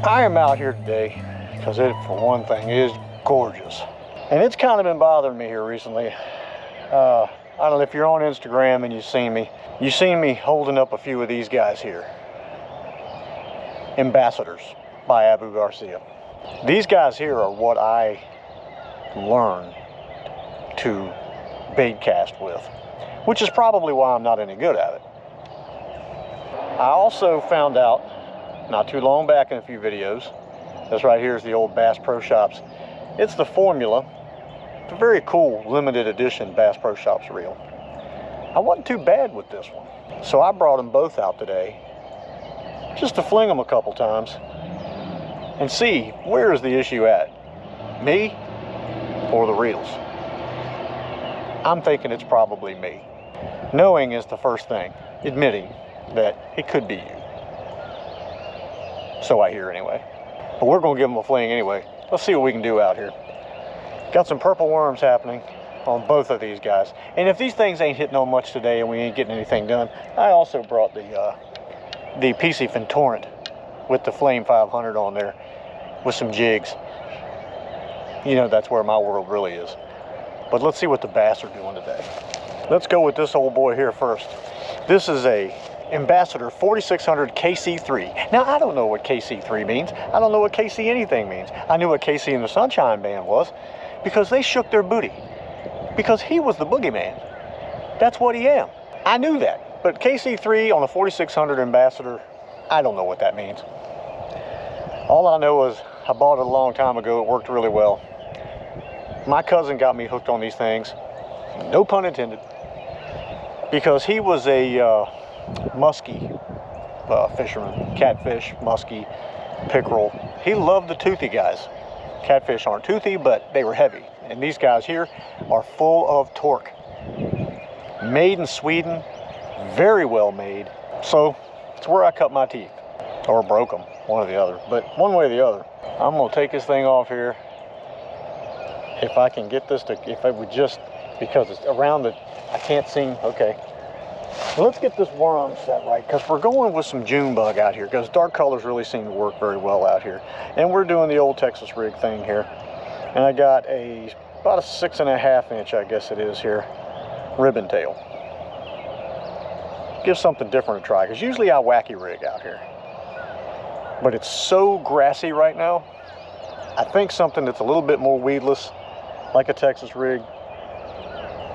I am out here today because it, for one thing, is gorgeous. And it's kind of been bothering me here recently. I don't know if you're on Instagram and you've seen me holding up a few of these guys here. Ambassadors by Abu Garcia. These guys here are what I learned to bait cast with, which is probably why I'm not any good at it. I also found out not too long back in a few videos, this right here is the old Bass Pro Shops. It's the Formula. It's a very cool limited edition Bass Pro Shops reel. I wasn't too bad with this one, so I brought them both out today just to fling them a couple times and see where is the issue at, me or the reels. I'm thinking it's probably me. Knowing is the first thing, admitting that it could be you. So I hear anyway. But we're gonna give them a fling anyway. Let's see what we can do out here. Got some purple worms happening on both of these guys. And if these things ain't hitting on much today and we ain't getting anything done, I also brought the PC Fin Torrent with the Flame 500 on there with some jigs. You know, that's where my world really is. But let's see what the bass are doing today. Let's go with this old boy here first. This is a Ambassadeur 4600 KC3. Now, I don't know what KC3 means. I don't know what KC anything means. I knew what KC and the Sunshine Band was because they shook their booty. Because he was the boogeyman. That's what he am. I knew that. But KC3 on a 4600 Ambassadeur, I don't know what that means. All I know is I bought it a long time ago. It worked really well. My cousin got me hooked on these things. No pun intended. Because he was a muskie fisherman. Catfish, muskie, pickerel. He loved the toothy guys. Catfish aren't toothy, but they were heavy. And these guys here are full of torque. Made in Sweden. Very well made. So it's where I cut my teeth. Or broke them. One or the other. But one way or the other. I'm going to take this thing off here. If I can get this to, if I would just, because it's around the, I can't see, okay. Let's get this worm set right, because we're going with some June bug out here, because dark colors really seem to work very well out here. And we're doing the old Texas rig thing here. And I got about a 6.5 inch, I guess it is here, ribbon tail. Give something different a try, because usually I wacky rig out here. But it's so grassy right now, I think something that's a little bit more weedless, like a Texas rig,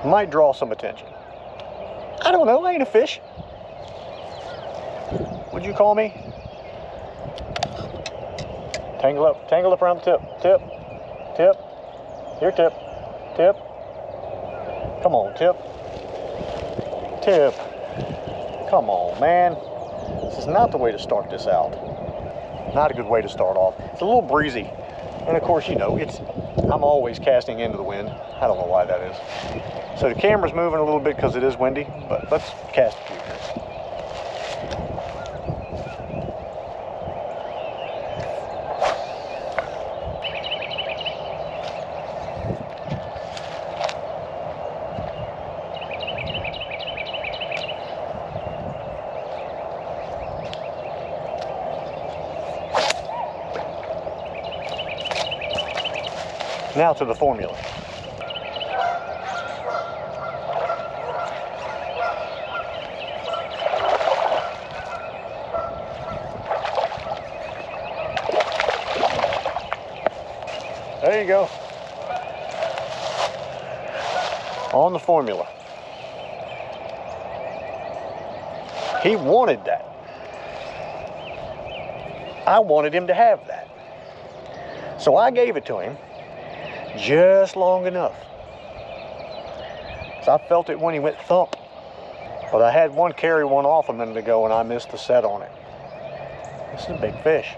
might draw some attention. I don't know, I ain't a fish. What'd you call me? Tangle up around the tip, tip, here tip, come on tip, come on man. This is not the way to start this out. Not a good way to start off. It's a little breezy. And of course, you know, I'm always casting into the wind. I don't know why that is. So the camera's moving a little bit because it is windy, but let's cast a few here. Now to the Formula. There you go. On the Formula. He wanted that. I wanted him to have that. So I gave it to him. Just long enough. So I felt it when he went thump. But I had one carry one off a minute ago and I missed the set on it. This is a big fish.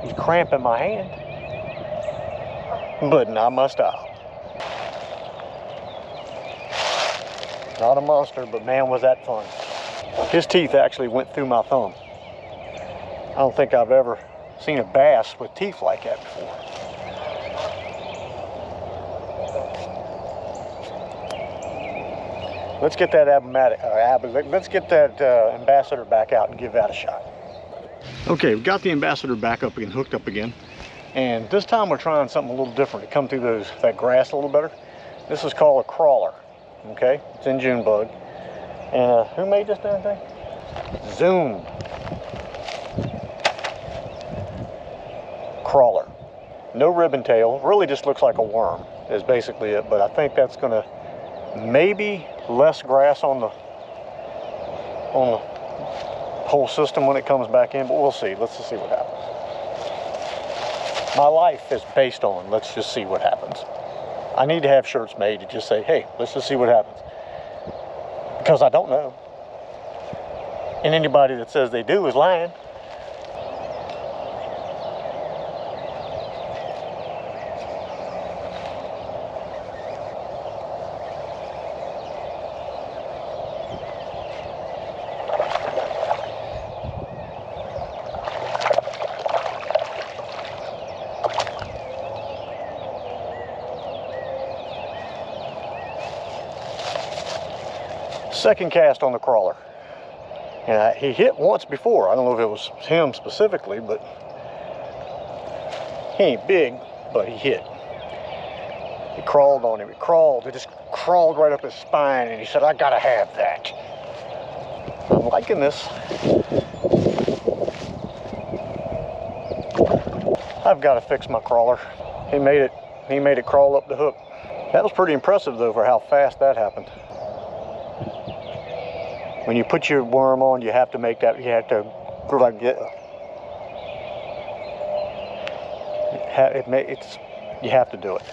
He's cramping my hand. But not my style. Not a monster, but man was that fun. His teeth actually went through my thumb. I don't think I've ever seen a bass with teeth like that before. Let's get that Ambassador back out and give that a shot. Okay, we've got the Ambassador back up again, hooked up again. And this time we're trying something a little different to come through that grass a little better. This is called a crawler, okay? It's in June bug. And who made this damn thing? Zoom. Crawler. No ribbon tail, really just looks like a worm is basically it, but I think that's gonna maybe less grass on the whole system when it comes back in, but we'll see. Let's just see what happens. My life is based on let's just see what happens. I need to have shirts made to just say, hey, let's just see what happens. Because I don't know. And anybody that says they do is lying. Second cast on the crawler. And he hit once before. I don't know if it was him specifically, but he ain't big, but he hit. He crawled on him. It just crawled right up his spine, and he said, I gotta have that. I'm liking this. I've got to fix my crawler. He made it crawl up the hook. That was pretty impressive though for how fast that happened. When you put your worm on, you have to make that, you have to you have to do it.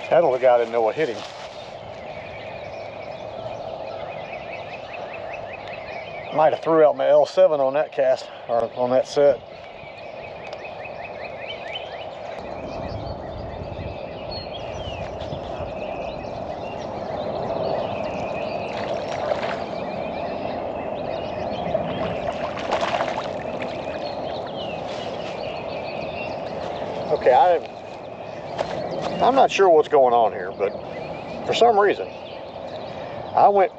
That little guy didn't know what hit him. Might have threw out my L7 on that cast, or on that set. Okay, I'm not sure what's going on here, but for some reason, I went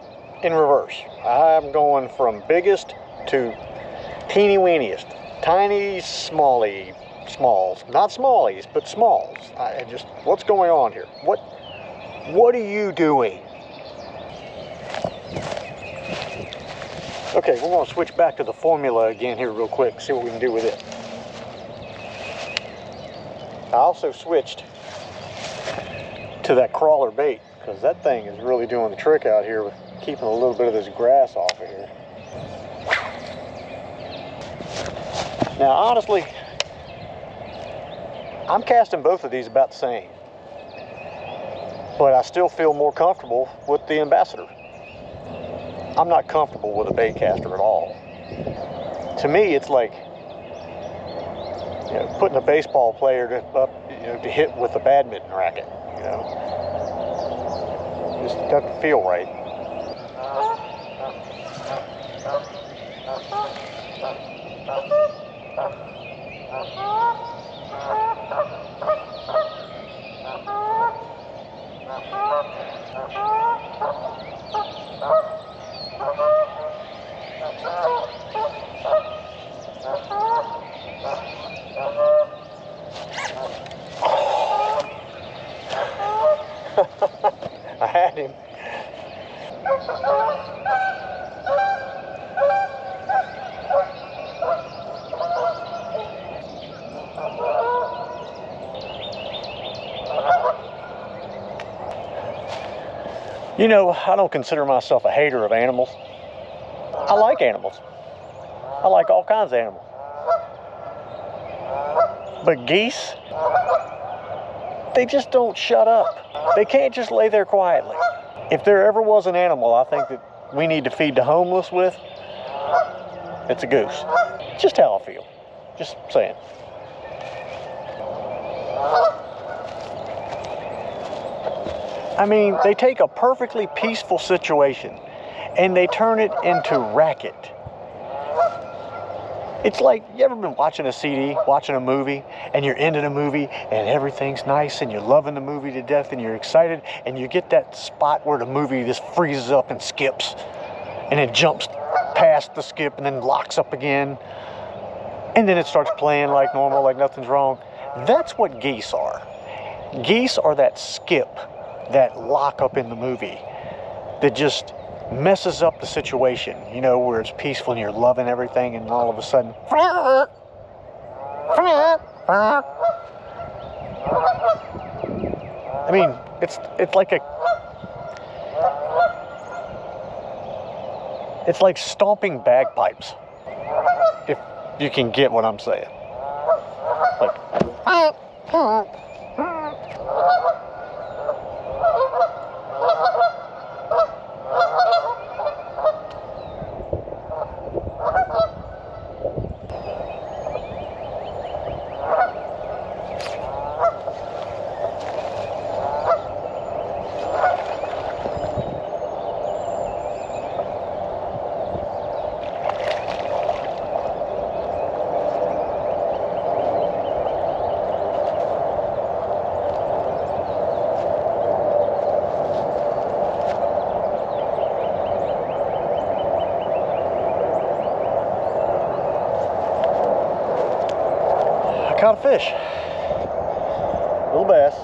in reverse. I'm going from biggest to teeny weeniest. Tiny smalls. Not smallies, but smalls. What's going on here? What are you doing? Okay, we're gonna switch back to the Formula again here real quick, see what we can do with it. I also switched to that crawler bait because that thing is really doing the trick out here with keeping a little bit of this grass off of here. Now honestly, I'm casting both of these about the same, but I still feel more comfortable with the Ambassador. I'm not comfortable with a Baitcaster at all. To me, it's like, you know, putting a baseball player to hit with a badminton racket. You know, just doesn't feel right. I had him. You know, I don't consider myself a hater of animals. I like animals. I like all kinds of animals. But geese, they just don't shut up. They can't just lay there quietly. If there ever was an animal I think that we need to feed the homeless with, it's a goose. Just how I feel. Just saying. I mean, they take a perfectly peaceful situation and they turn it into racket. It's like, you ever been watching a CD, watching a movie, and you're into the movie, and everything's nice, and you're loving the movie to death, and you're excited, and you get that spot where the movie just freezes up and skips, and it jumps past the skip, and then locks up again, and then it starts playing like normal, like nothing's wrong. That's what geese are. Geese are that skip, that lock up in the movie, that just messes up the situation, you know, where it's peaceful and you're loving everything, and all of a sudden, I mean, it's like stomping bagpipes, if you can get what I'm saying. Like, caught a fish, little bass,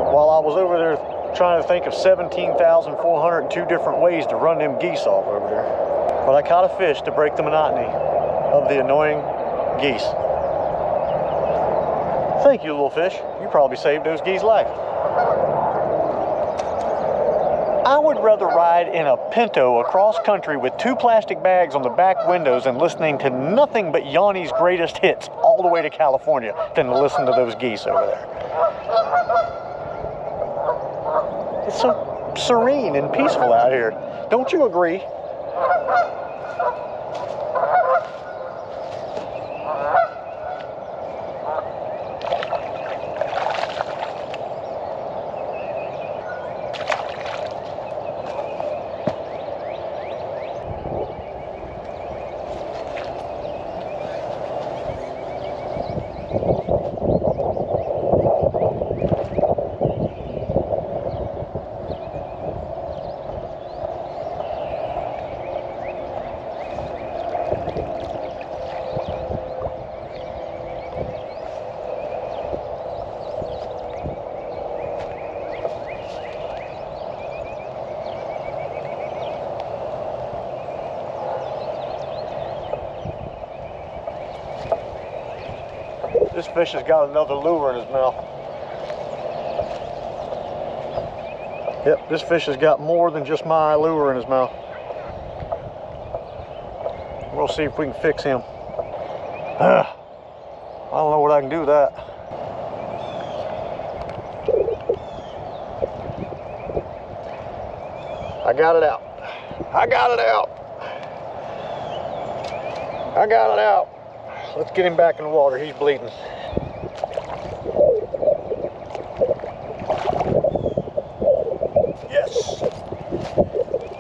while I was over there trying to think of 17,402 different ways to run them geese off over there. But I caught a fish to break the monotony of the annoying geese. Thank you, little fish. You probably saved those geese' life. I would rather ride in a Pinto across country with 2 plastic bags on the back windows and listening to nothing but Yanni's greatest hits all the way to California than to listen to those geese over there. It's so serene and peaceful out here. Don't you agree? This fish has got another lure in his mouth. Yep, this fish has got more than just my lure in his mouth. We'll see if we can fix him. I don't know what I can do with that. I got it out. I got it out. I got it out. Let's get him back in the water. He's bleeding. Yes.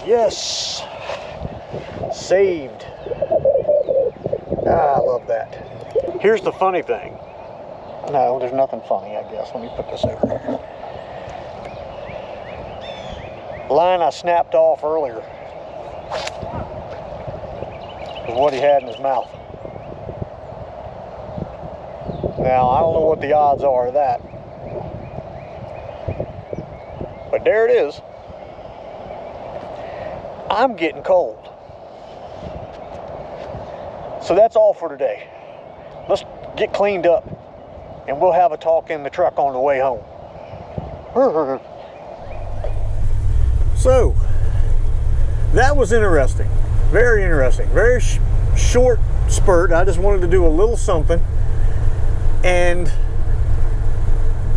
Yes. Saved. Ah, I love that. Here's the funny thing. No, there's nothing funny, I guess. Let me put this over here. Line I snapped off earlier was what he had in his mouth. Now, I don't know what the odds are of that, but there it is. I'm getting cold. So that's all for today. Let's get cleaned up, and we'll have a talk in the truck on the way home. So, that was interesting. Very interesting. Very short spurt. I just wanted to do a little something. And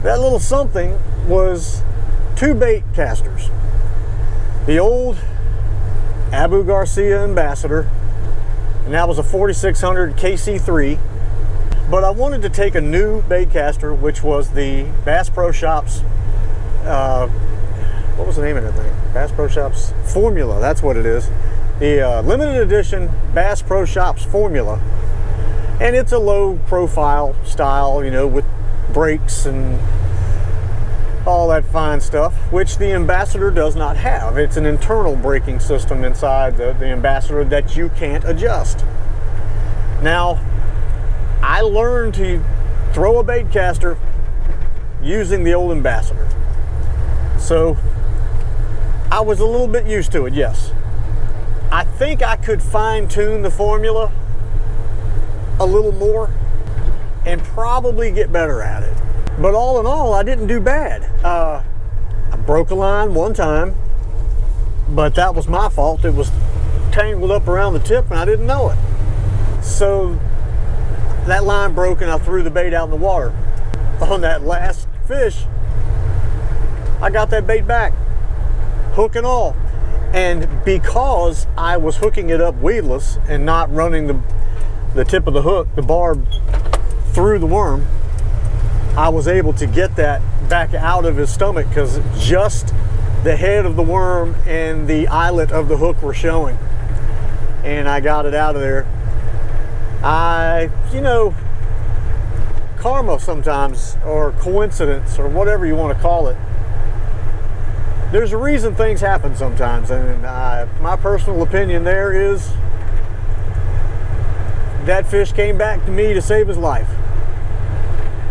that little something was 2 Baitcasters. The old Abu Garcia Ambassador, and that was a 4600 KC3. But I wanted to take a new baitcaster, which was the Bass Pro Shops, what was the name of that thing? Bass Pro Shops Formula, that's what it is. The limited edition Bass Pro Shops Formula. And it's a low profile style, you know, with brakes and all that fine stuff, which the Ambassador does not have. It's an internal braking system inside the Ambassador that you can't adjust. Now, I learned to throw a baitcaster using the old Ambassador. So, I was a little bit used to it, yes. I think I could fine-tune the formula a little more and probably get better at it. But all in all, I didn't do bad. I broke a line one time, but that was my fault. It was tangled up around the tip and I didn't know it. So that line broke and I threw the bait out in the water. On that last fish, I got that bait back, hook and all. And because I was hooking it up weedless and not running the tip of the hook, the barb, through the worm, I was able to get that back out of his stomach because just the head of the worm and the eyelet of the hook were showing. And I got it out of there. You know, karma sometimes, or coincidence, or whatever you want to call it. There's a reason things happen sometimes, and my personal opinion there is that fish came back to me to save his life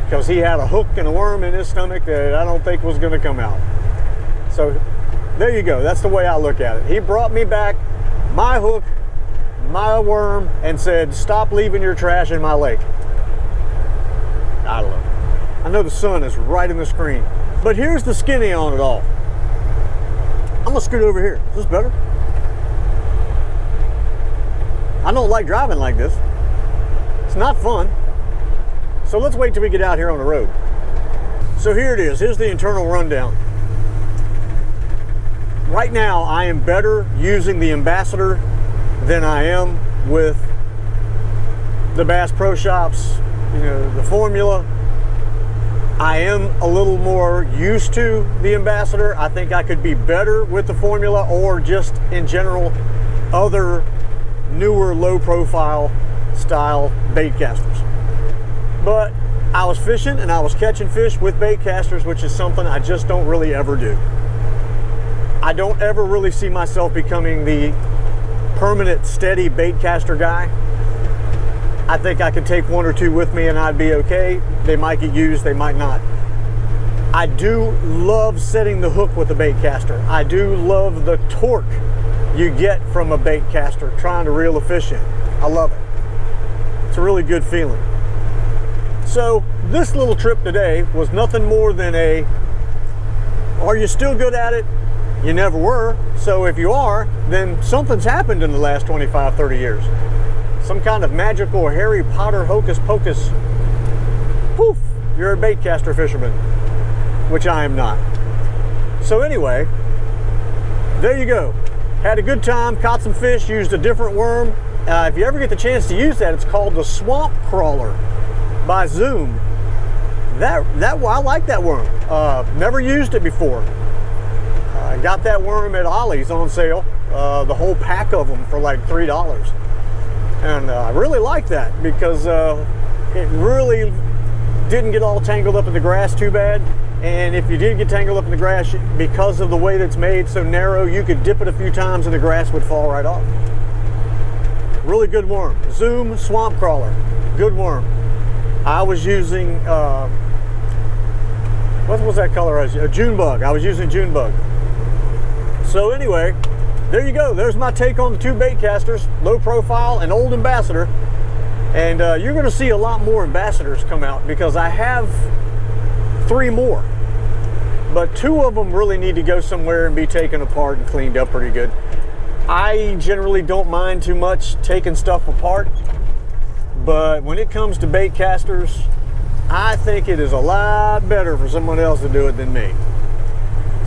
because he had a hook and a worm in his stomach that I don't think was going to come out. So there you go. That's the way I look at it. He brought me back my hook, my worm, and said, stop leaving your trash in my lake. I love it. I know the sun is right in the screen, but here's the skinny on it all. I'm gonna scoot over here. Is this better? I don't like driving like this. It's not fun. So let's wait till we get out here on the road. So here it is. Here's the internal rundown. Right now, I am better using the Ambassador than I am with the Bass Pro Shops, you know, the Formula. I am a little more used to the Ambassador. I think I could be better with the Formula, or just in general other newer low profile style bait casters. But I was fishing and I was catching fish with bait casters, which is something I just don't really ever do. I don't ever really see myself becoming the permanent steady bait caster guy. I think I could take one or two with me and I'd be okay. They might get used, they might not. I do love setting the hook with a bait caster. I do love the torque you get from a bait caster trying to reel a fish in. I love it. It's a really good feeling. So this little trip today was nothing more than a, are you still good at it? You never were. So if you are, then something's happened in the last 25, 30 years. Some kind of magical Harry Potter hocus pocus. Poof, you're a bait caster fisherman, which I am not. So anyway, there you go. Had a good time, caught some fish, used a different worm. If you ever get the chance to use that, it's called the Swamp Crawler by Zoom. I like that worm. Never used it before. I got that worm at Ollie's on sale, the whole pack of them for like $3. And I really like that because it really didn't get all tangled up in the grass too bad. And if you did get tangled up in the grass, because of the way that's made so narrow, you could dip it a few times and the grass would fall right off. Really good worm. Zoom Swamp Crawler. Good worm. I was using, what was that color? A June bug. I was using June bug. So anyway, there you go. There's my take on the two bait casters, low profile and old Ambassador. And you're going to see a lot more Ambassadors come out because I have 3 more. But 2 of them really need to go somewhere and be taken apart and cleaned up pretty good. I generally don't mind too much taking stuff apart. But when it comes to bait casters, I think it is a lot better for someone else to do it than me.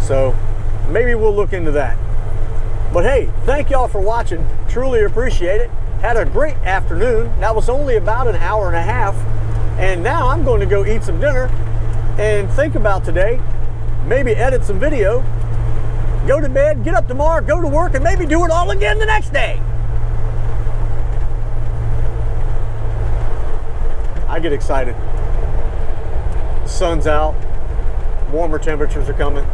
So maybe we'll look into that. But hey, thank y'all for watching. Truly appreciate it. Had a great afternoon. That was only about an hour and a half. And now I'm going to go eat some dinner and think about today, maybe edit some video, go to bed, get up tomorrow, go to work, and maybe do it all again the next day. I get excited. Sun's out, warmer temperatures are coming.